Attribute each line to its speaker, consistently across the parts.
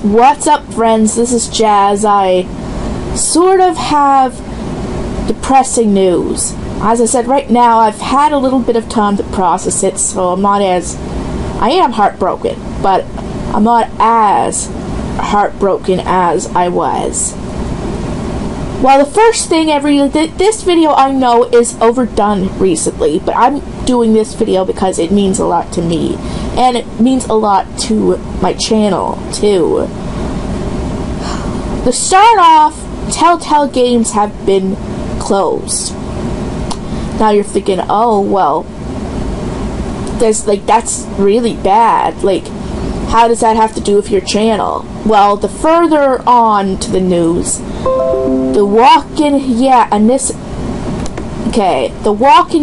Speaker 1: What's up, friends? This is Jazz. I sort of have depressing news. As I said, right now I've had a little bit of time to process it, so I am heartbroken, but I'm not as heartbroken as I was. Well, the first thing this video I know is overdone recently, but I'm doing this video because it means a lot to me, and it means a lot to my channel, too. To start off, Telltale games have been closed. Now you're thinking, oh, well, that's really bad. How does that have to do with your channel? Well, the further on to the news, The Walking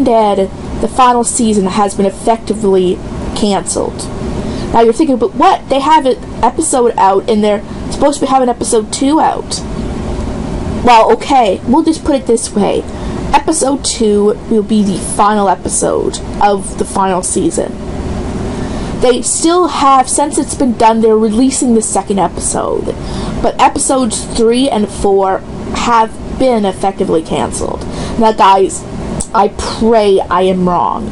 Speaker 1: Dead, the final season has been effectively canceled. Now you're thinking, but what? They have an episode out, and they're supposed to be having episode 2 out. Well, okay, we'll just put it this way. Episode 2 will be the final episode of the final season. They still have, since it's been done, they're releasing the second episode. But episodes 3 and 4 have been effectively canceled. Now, guys, I pray I am wrong.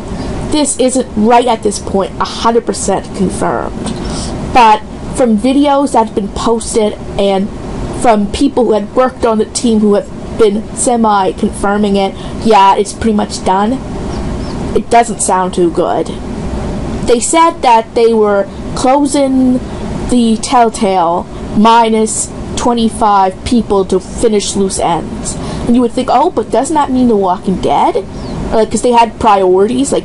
Speaker 1: This isn't right at this point 100% confirmed. But from videos that have been posted and from people who had worked on the team who have been semi-confirming it, yeah, it's pretty much done. It doesn't sound too good. They said that they were closing the Telltale minus 25 people to finish loose ends. And you would think, oh, but doesn't that mean The Walking Dead? Because they had priorities, the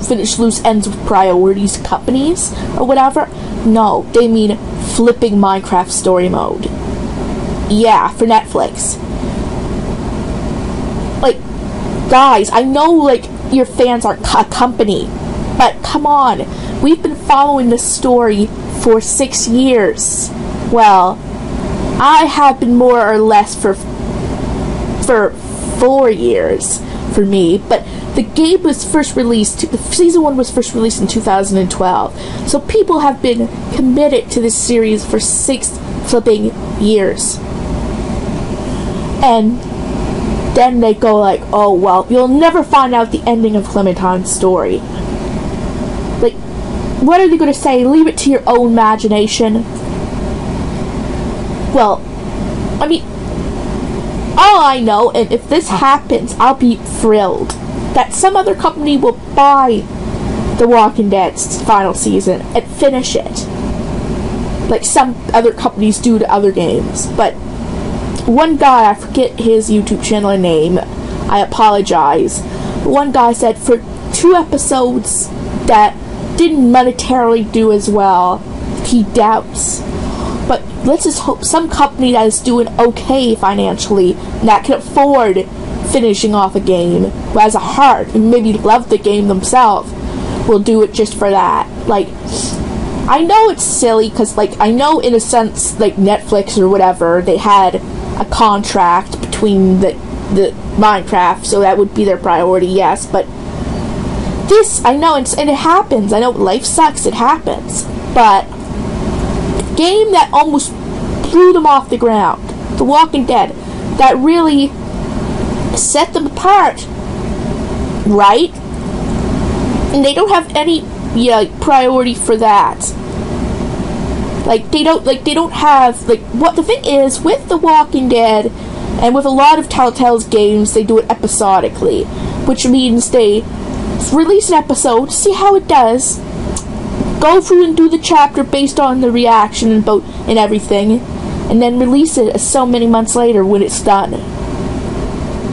Speaker 1: finish loose ends with priorities companies or whatever. No, they mean flipping Minecraft story mode. Yeah, for Netflix. Guys, I know, your fans are a company, but come on, we've been following this story for 6 years. Well, I have been more or less for 4 years for me, but the game was first released, season 1 was first released in 2012, so people have been committed to this series for 6 flipping years. And then they go oh, well, you'll never find out the ending of Clementine's story. What are they going to say? Leave it to your own imagination? Well, I mean, all I know, and if this happens, I'll be thrilled that some other company will buy The Walking Dead's final season and finish it. Like some other companies do to other games. But one guy, I forget his YouTube channel name, I apologize. One guy said for 2 episodes that didn't monetarily do as well, he doubts. But let's just hope some company that is doing okay financially, that can afford finishing off a game, who has a heart, and maybe love the game themselves, will do it just for that. I know it's silly, because, I know in a sense, Netflix or whatever, they had a contract between the Minecraft, so that would be their priority, yes, but this, I know, and it happens. I know life sucks, it happens. But the game that almost blew them off the ground, The Walking Dead, that really set them apart, right? And they don't have any priority for that. They don't have, what the thing is, with The Walking Dead, and with a lot of Telltale's games, they do it episodically, which means they release an episode, see how it does, go through and do the chapter based on the reaction and everything, and then release it so many months later when it's done.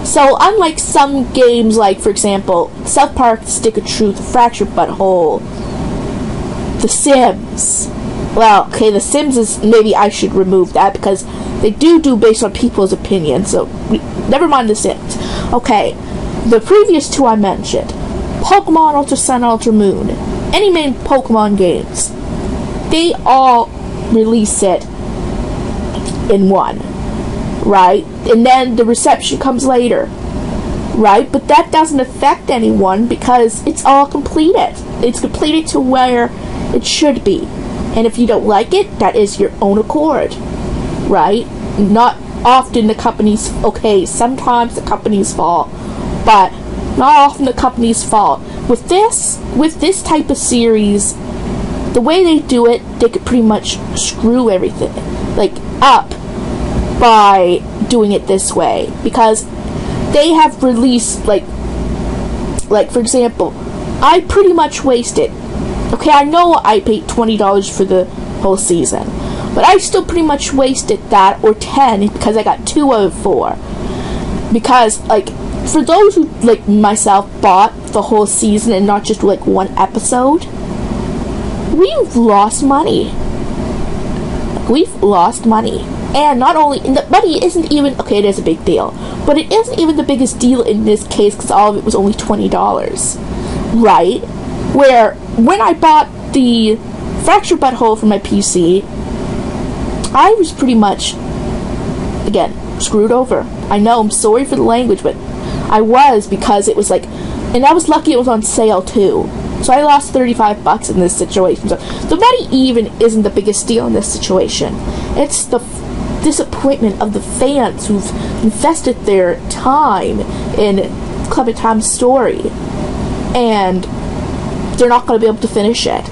Speaker 1: So, unlike some games, for example, South Park, Stick of Truth, Fractured Butthole, The Sims. Well, okay, The Sims is, maybe I should remove that, because they do based on people's opinions, so never mind The Sims. Okay, the previous 2 I mentioned, Pokemon Ultra Sun, Ultra Moon, any main Pokemon games, they all release it in one, right? And then the reception comes later, right? But that doesn't affect anyone because it's all completed. It's completed to where it should be. And if you don't like it, that is your own accord, right? Not often the company's, okay, sometimes the company's fault, but not often the company's fault. With this type of series, the way they do it, they could pretty much screw everything, like, up by doing it this way. Because they have released, like for example, I pretty much wasted, okay, I know I paid $20 for the whole season, but I still pretty much wasted that, or 10, because I got 2 out of 4. Because, like, for those who, like myself, bought the whole season and not just, like, one episode, we've lost money. We've lost money. And not only, and the money isn't even, okay, it is a big deal, but it isn't even the biggest deal in this case, because all of it was only $20. Right? Where, when I bought the Fractured Butthole for my PC, I was pretty much, again, screwed over. I know, I'm sorry for the language, but I was, because it was like, and I was lucky it was on sale too. So I lost $35 in this situation. So the money even isn't the biggest deal in this situation. It's the disappointment of the fans who've invested their time in Clementine's story, and they're not going to be able to finish it.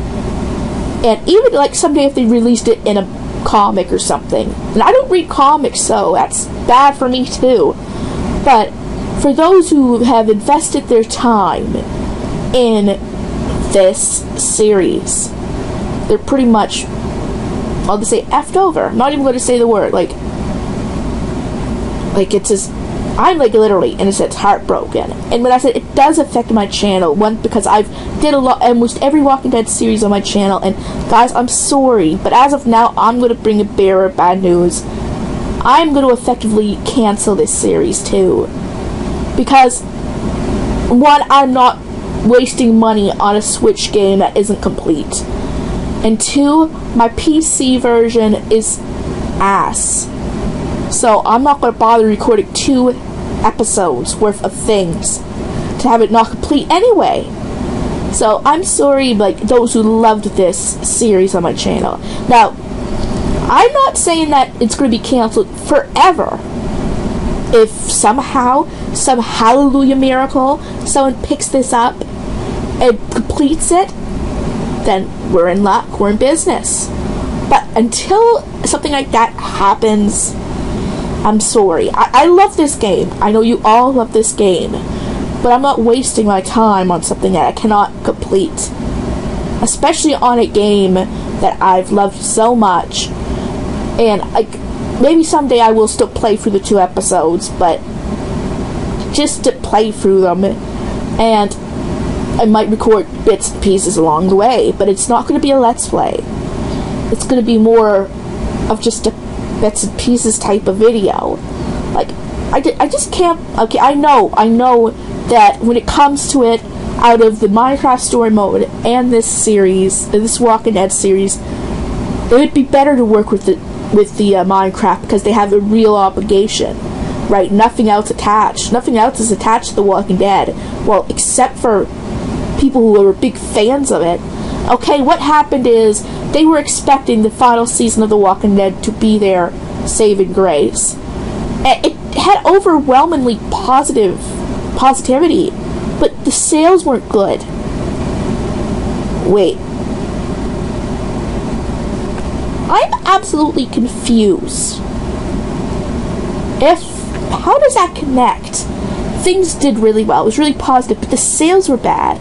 Speaker 1: And even, like, someday if they released it in a comic or something, and I don't read comics, so that's bad for me too, but for those who have invested their time in this series, they're pretty much, I'll just say, effed over. I'm not even going to say the word, like it's just, I'm, like, literally, in a sense, heartbroken. And when I said it does affect my channel, one, because I've did almost every Walking Dead series on my channel, and guys, I'm sorry, but as of now, I'm going to bring a bearer of bad news. I'm going to effectively cancel this series too, because, one, I'm not wasting money on a Switch game that isn't complete, and 2, my PC version is ass. So I'm not going to bother recording 2 episodes worth of things to have it not complete anyway. So I'm sorry, like, those who loved this series on my channel. Now, I'm not saying that it's going to be canceled forever. If somehow, some hallelujah miracle, someone picks this up and completes it, then we're in luck, we're in business. But until something like that happens, I'm sorry. I love this game. I know you all love this game, but I'm not wasting my time on something that I cannot complete. Especially on a game that I've loved so much. And, like, maybe someday I will still play through the 2 episodes, but just to play through them, and I might record bits and pieces along the way, but it's not going to be a Let's Play. It's going to be more of just a bits and pieces type of video. Like, I just can't, okay, I know that when it comes to it, out of the Minecraft story mode and this series, this Walking Dead series, it would be better to work with the Minecraft, because they have a real obligation, right? Nothing else attached. Nothing else is attached to The Walking Dead. Well, except for people who are big fans of it. Okay, what happened is they were expecting the final season of The Walking Dead to be their saving grace. And it had overwhelmingly positivity, but the sales weren't good. Wait. I'm absolutely confused. How does that connect? Things did really well. It was really positive, but the sales were bad.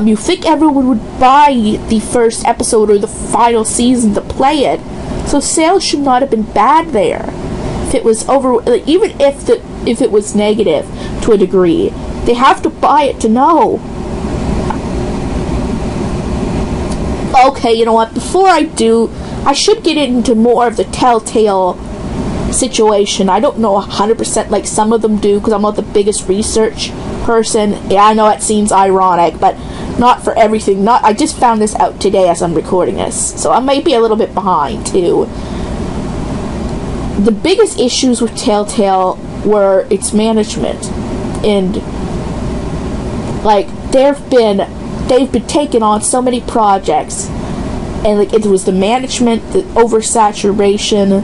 Speaker 1: You think everyone would buy the first episode or the final season to play it, so sales should not have been bad there. If it was even if it was negative to a degree, they have to buy it to know. Okay, you know what? Before I do, I should get into more of the Telltale situation. I don't know 100% like some of them do, because I'm not the biggest research person. Yeah, I know it seems ironic, but not for everything. I just found this out today as I'm recording this, so I might be a little bit behind too. The biggest issues with Telltale were its management, and like they've been taking on so many projects and like it was the management, the oversaturation,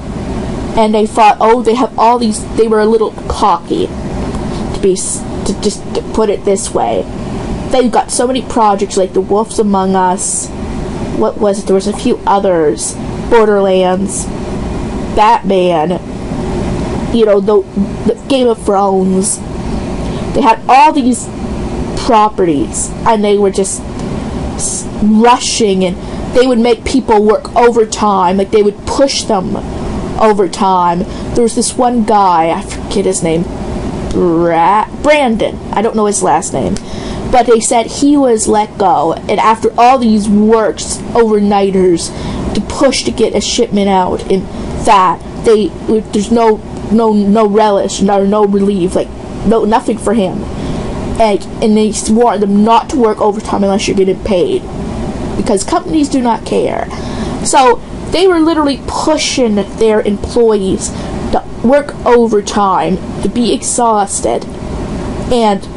Speaker 1: and they thought, oh, they have all these. They were a little cocky, to put it this way. They've got so many projects like The Wolves Among Us. What was it? There was a few others. Borderlands, Batman. You know, the Game of Thrones. They had all these properties, and they were just rushing, and they would make people work overtime. Like, they would push them overtime. There was this one guy, I forget his name, Brandon. I don't know his last name. But they said he was let go, and after all these works, overnighters, to push to get a shipment out, and that, there's no relish, no relief, like, nothing for him. And they warned them not to work overtime unless you're getting paid, because companies do not care. So they were literally pushing their employees to work overtime, to be exhausted, and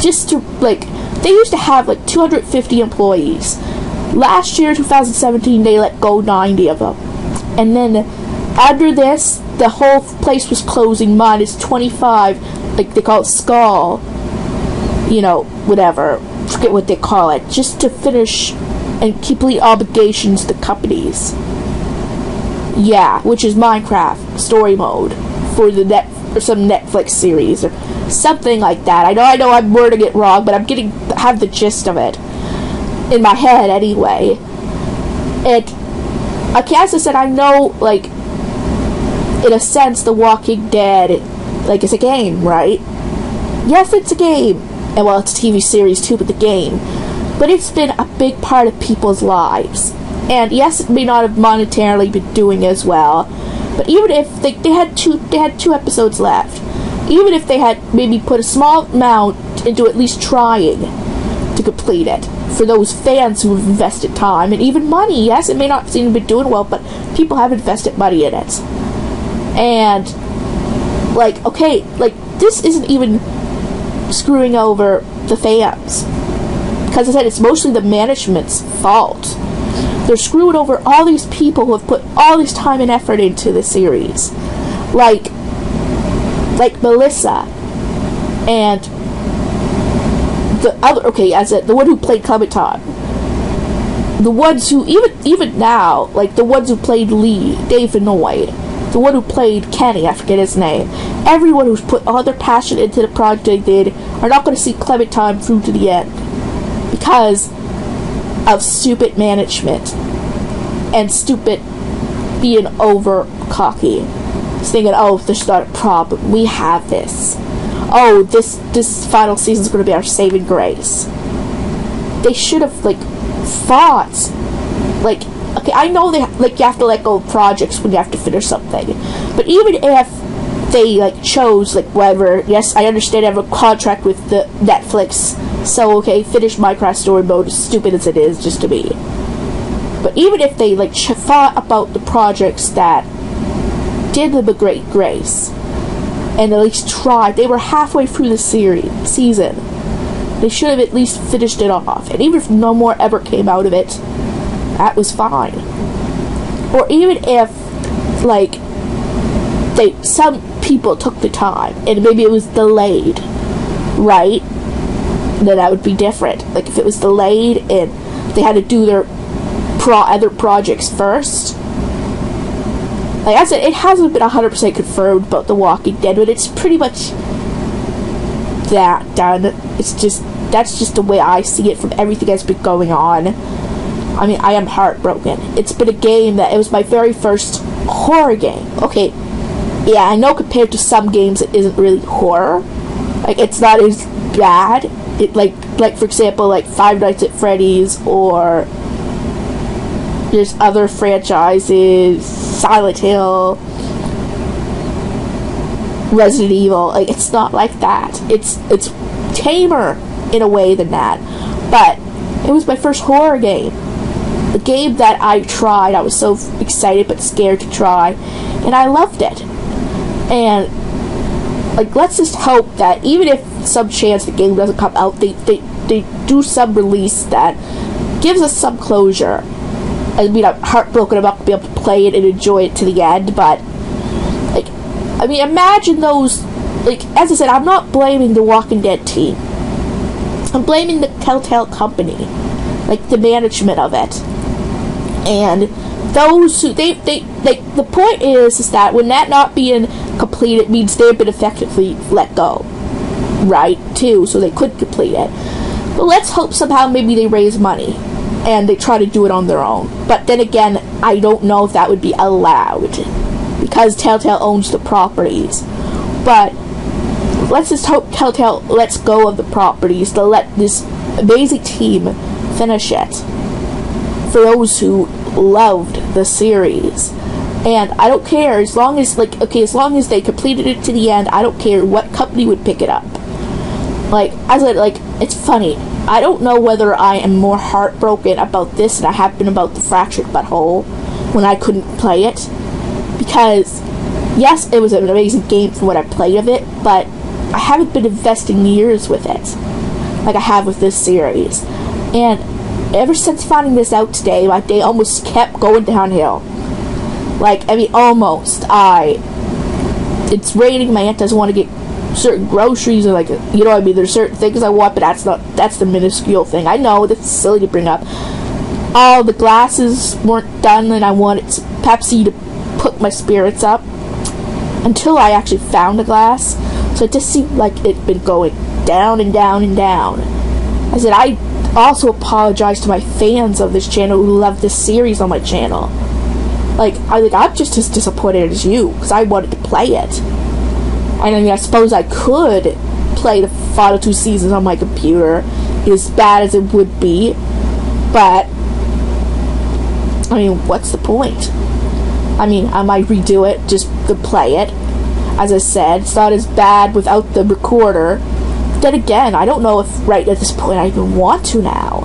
Speaker 1: just to, like, they used to have like 250 employees. Last year, 2017, they let go 90 of them. And then after this, the whole place was closing minus 25, like they call it skull, you know, whatever, forget what they call it, just to finish and complete obligations to companies. Yeah, which is Minecraft story mode for the or some Netflix series or something like that. I know I'm wording it wrong, but have the gist of it in my head anyway. And okay, as I said, I know, like, in a sense, The Walking Dead, like, it's a game, right? Yes, it's a game. And, well, it's a TV series, too, but the game. But it's been a big part of people's lives. And, yes, it may not have monetarily been doing as well. But even if they had two episodes left, even if they had maybe put a small amount into at least trying to complete it, for those fans who have invested time and even money, yes, it may not seem to be doing well, but people have invested money in it. And, like, okay, like, this isn't even screwing over the fans. Because I said, it's mostly the management's fault. They're screwing over all these people who have put all this time and effort into the series. Like Melissa and the other, okay, the one who played Clementine. The ones who, even now, like the ones who played Lee, Dave Vinoy, the one who played Kenny, I forget his name. Everyone who's put all their passion into the project they did are not going to see Clementine through to the end. Because of stupid management and stupid being over cocky, thinking, oh, there's not a problem, we have this, oh, this final season is going to be our saving grace. They should have, like, fought. Like, okay, I know you have to let go of projects when you have to finish something, but even if they, like, chose, like, whatever, yes, I understand I have a contract with the Netflix, so, okay, finish Minecraft story mode, as stupid as it is, just to me. But even if they, like, thought about the projects that did them a great grace, and at least tried, they were halfway through the season, they should have at least finished it off. And even if no more ever came out of it, that was fine. Or even if, like, some people took the time, and maybe it was delayed, right? Then that would be different. Like, if it was delayed and they had to do their other projects first. Like I said, it hasn't been 100% confirmed about The Walking Dead, but it's pretty much that done. That's just the way I see it from everything that's been going on. I mean, I am heartbroken. It's been a game that, it was my very first horror game. Okay, yeah, I know compared to some games it isn't really horror. Like, it's not as bad. It, like for example, like Five Nights at Freddy's, or there's other franchises, Silent Hill, Resident Evil. Like, it's not like that. It's tamer in a way than that. But it was my first horror game. The game that I tried, I was so excited but scared to try, and I loved it. And, like, let's just hope that even if some chance the game doesn't come out, they do some release that gives us some closure. I mean, I'm heartbroken about to be able to play it and enjoy it to the end, but, like, I mean, imagine those, like, as I said, I'm not blaming the Walking Dead team. I'm blaming the Telltale company, like, the management of it. And those who, the point is that when that not being completed means they've been effectively let go, right, too, so they could complete it. But let's hope somehow maybe they raise money and they try to do it on their own. But then again, I don't know if that would be allowed because Telltale owns the properties. But let's just hope Telltale lets go of the properties to let this amazing team finish it for those who loved the series. And I don't care, as long as, like, okay, as long as they completed it to the end, I don't care what company would pick it up. Like, as I, like, it's funny, I don't know whether I am more heartbroken about this than I have been about the Fractured Butthole when I couldn't play it. Because, yes, it was an amazing game from what I played of it, but I haven't been investing years with it like I have with this series. And ever since finding this out today, my day almost kept going downhill. Like, I mean, almost. It's raining, my aunt doesn't want to get certain groceries, or, like, you know what I mean, there's certain things I want, but that's the minuscule thing. I know, that's silly to bring up. All the glasses weren't done, and I wanted Pepsi to put my spirits up, until I actually found a glass, so it just seemed like it'd been going down and down and down. I said, I also apologize to my fans of this channel who love this series on my channel. Like, I'm just as disappointed as you, because I wanted to play it. And I mean, I suppose I could play the final 2 seasons on my computer, as bad as it would be, but, I mean, what's the point? I mean, I might redo it just to play it. As I said, it's not as bad without the recorder. Then again, I don't know if right at this point I even want to now.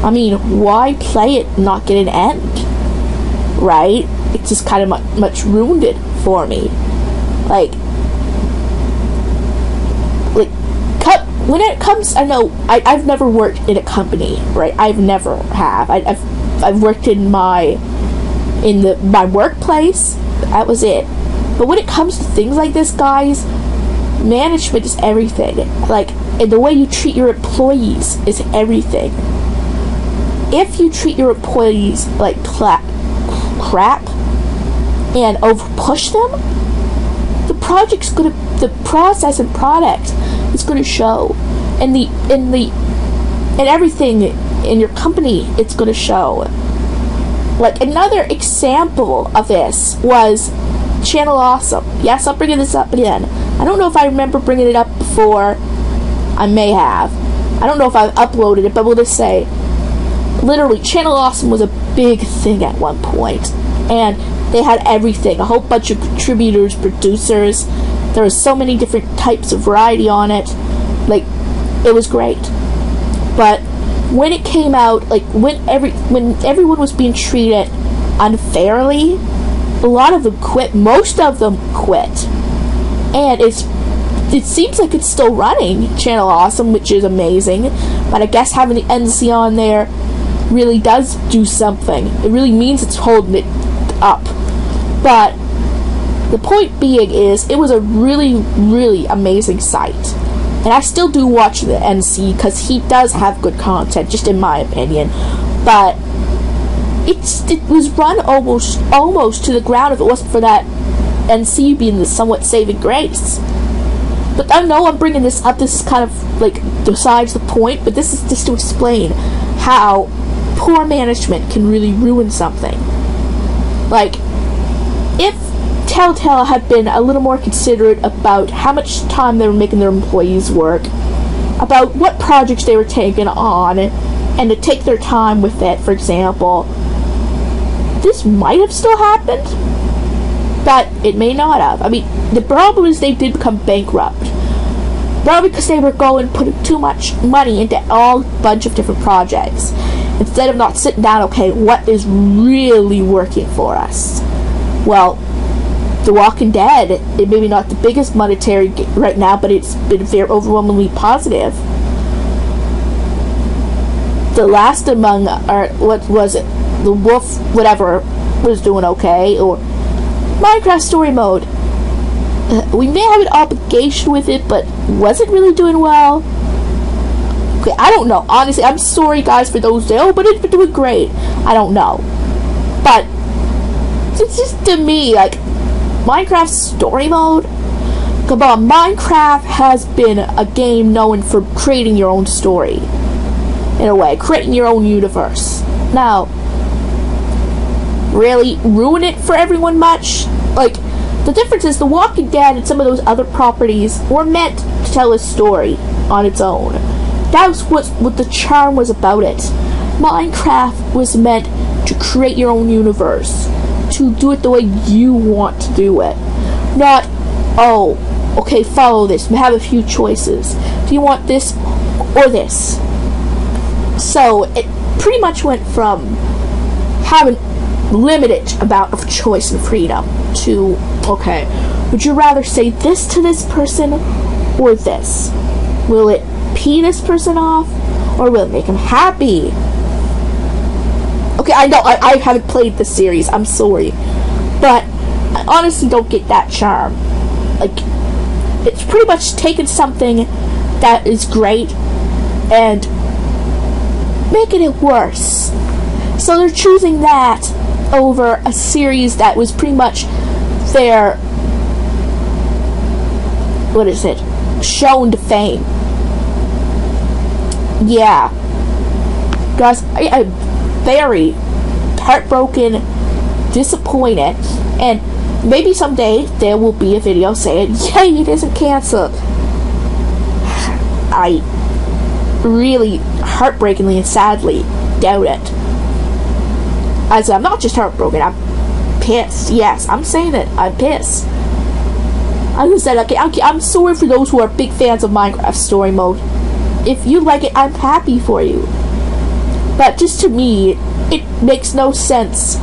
Speaker 1: I mean, why play it and not get an end? Right? It just kind of much ruined it for me. Like, when it comes, I know, I've never worked in a company, right? I've never have. I've worked in my workplace. That was it. But when it comes to things like this, guys, management is everything. Like, and the way you treat your employees is everything. If you treat your employees like crap and overpush them, the process and product is gonna show, and everything in your company, it's gonna show. Like, another example of this was Channel Awesome. Yes, I'm bringing this up again. I don't know if I remember bringing it up before. I may have. I don't know if I've uploaded it, but we'll just say, literally, Channel Awesome was a big thing at one point, and they had everything. A whole bunch of contributors, producers. There was so many different types of variety on it. Like, it was great. But when it came out, like, when everyone was being treated unfairly, a lot of them quit. Most of them quit. And it seems like it's still running, Channel Awesome, which is amazing. But I guess having the NC on there really does do something. It really means it's holding it up. But the point being is, it was a really, really amazing site. And I still do watch the NC because he does have good content, just in my opinion. But it was run almost to the ground if it wasn't for that NC being the somewhat saving grace. But I know I'm bringing this up. This is kind of like besides the point, but this is just to explain how poor management can really ruin something. Like, if Telltale had been a little more considerate about how much time they were making their employees work, about what projects they were taking on, and to take their time with it, for example, this might have still happened, but it may not have. I mean, the problem is they did become bankrupt. Probably because they were putting too much money into a bunch of different projects, instead of not sitting down, okay, what is really working for us? Well, The Walking Dead, it may be not the biggest monetary right now, but it's been very overwhelmingly positive. The Last Among, or what was it? The Wolf, whatever, was doing okay. Or Minecraft Story Mode. We may have an obligation with it, but was it really doing well? Okay, I don't know. Honestly, I'm sorry, guys, for those that, but it's been doing great. I don't know. But it's just to me, like, Minecraft Story Mode. Come on, Minecraft has been a game known for creating your own story. In a way, creating your own universe. Now, really ruin it for everyone much? Like, the difference is The Walking Dead and some of those other properties were meant to tell a story on its own. That was what the charm was about it. Minecraft was meant to create your own universe. To do it the way you want to do it. Not, oh, okay, follow this. We have a few choices. Do you want this or this? So, it pretty much went from having limited amount of choice and freedom to, okay, would you rather say this to this person or this? Will it pee this person off or will it make him happy? Okay, I know I haven't played the series, I'm sorry, but I honestly don't get that charm. Like, it's pretty much taken something that is great and making it worse. So they're choosing that over a series that was pretty much their, what is it, shown to fame. Yeah. Guys, I'm very heartbroken, disappointed, and maybe someday there will be a video saying, yay, it isn't canceled. I really heartbreakingly and sadly doubt it. As I'm not just heartbroken, I'm pissed. Yes, I'm saying it. I'm pissed. As I said, okay, I'm sorry for those who are big fans of Minecraft Story Mode. If you like it, I'm happy for you. But just to me, it makes no sense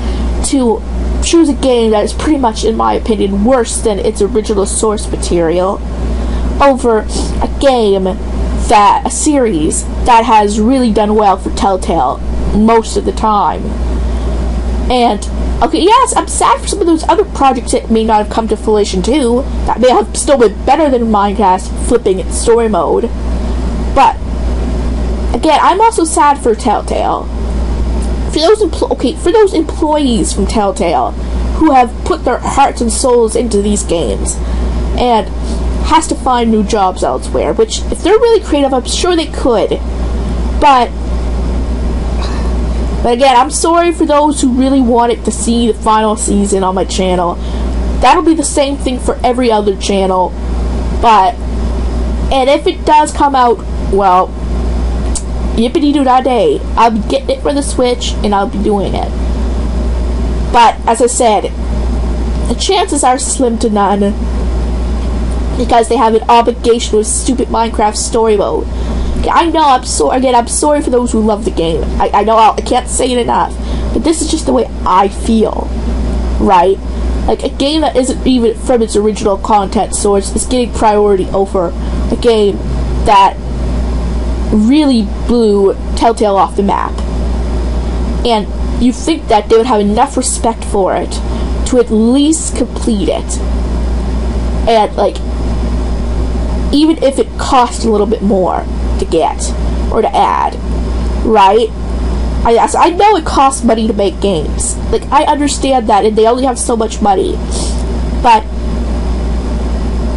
Speaker 1: to choose a game that is pretty much, in my opinion, worse than its original source material over a game a series that has really done well for Telltale most of the time. And, okay, yes, I'm sad for some of those other projects that may not have come to fruition too, that may have still been better than Minecraft flipping story mode. But, again, I'm also sad for Telltale. For those employees from Telltale who have put their hearts and souls into these games and has to find new jobs elsewhere, which, if they're really creative, I'm sure they could. But again, I'm sorry for those who really wanted to see the final season on my channel. That'll be the same thing for every other channel. And if it does come out, well, yippity-doo-dah-day. I'll be getting it for the Switch, and I'll be doing it. But, as I said, the chances are slim to none, because they have an obligation with stupid Minecraft story mode. I know, I'm sorry for those who love the game. I know I can't say it enough, but this is just the way I feel, right? Like, a game that isn't even from its original content source is getting priority over a game that really blew Telltale off the map. And you think that they would have enough respect for it to at least complete it. And, like, even if it cost a little bit more to get or to add, right? I know it costs money to make games. Like, I understand that, and they only have so much money. But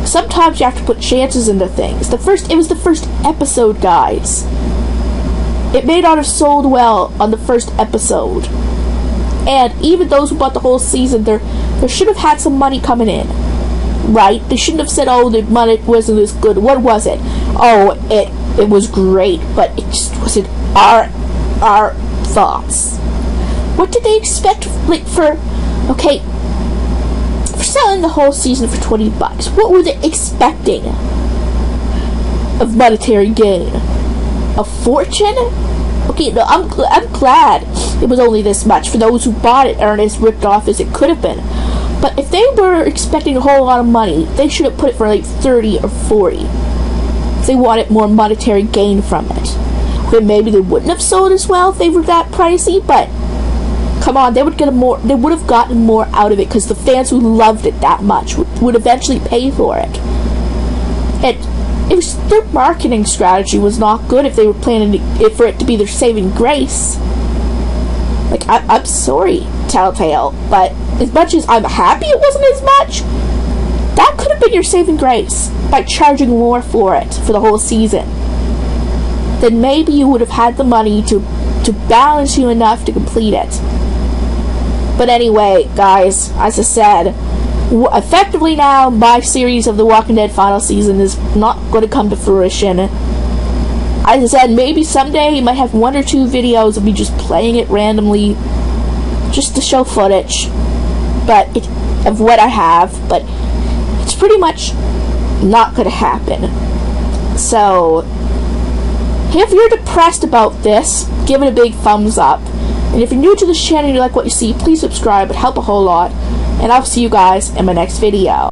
Speaker 1: sometimes you have to put chances into things. It was the first episode, guys. It may not have sold well on the first episode. And even those who bought the whole season, there should have had some money coming in. Right? They shouldn't have said, oh, the money wasn't as good. What was it? Oh, it was great, but it just wasn't our thoughts. What did they expect, like, for selling the whole season for $20? What were they expecting of monetary gain? A fortune? Okay, no, I'm glad it was only this much. For those who bought it, earned as ripped off as it could have been. But if they were expecting a whole lot of money, they should have put it for like 30 or 40. If they wanted more monetary gain from it. then maybe they wouldn't have sold as well if they were that pricey, but come on, they would have gotten more out of it because the fans who loved it that much would eventually pay for it. Their marketing strategy was not good if they were planning for it to be their saving grace. Like, I'm sorry, Telltale, but as much as I'm happy it wasn't as much, that could have been your saving grace by charging more for it for the whole season. Then maybe you would have had the money to balance you enough to complete it. But anyway, guys, as I said, effectively now, my series of The Walking Dead final season is not going to come to fruition. As I said, maybe someday you might have 1 or 2 videos of me just playing it randomly, just to show footage, of what I have, but it's pretty much not going to happen. So, if you're depressed about this, give it a big thumbs up. And if you're new to this channel and you like what you see, please subscribe. It would help a whole lot. And I'll see you guys in my next video.